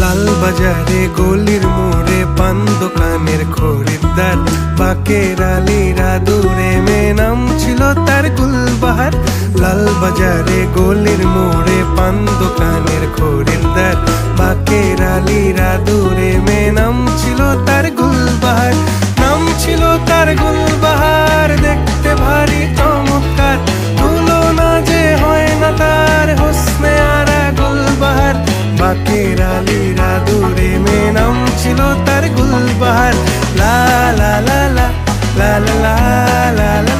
লাল বাজারে গলির মোড়ে পান দোকানের খরিদ্দার, বাকের আলীরা দূরে মেয়ে নাম ছিল তার গুলবাহার। লাল বাজারে গলির মোড়ে পান দোকানের খরিদ্দার, বাকের আলীরা দূরে মেয়ে নাম ছিল তার গুলবাহার। নাম ছিল তার গুলবাহার, দেখতে ভারী চমৎকার, তুলনা যে হয় না তার হোসনে আরা গুলবাহার। বাকের আলীরা দূরে মেয়ে নাম ছিল তার গুলবাহার। লা লা লা লা লা লা লা লা লা।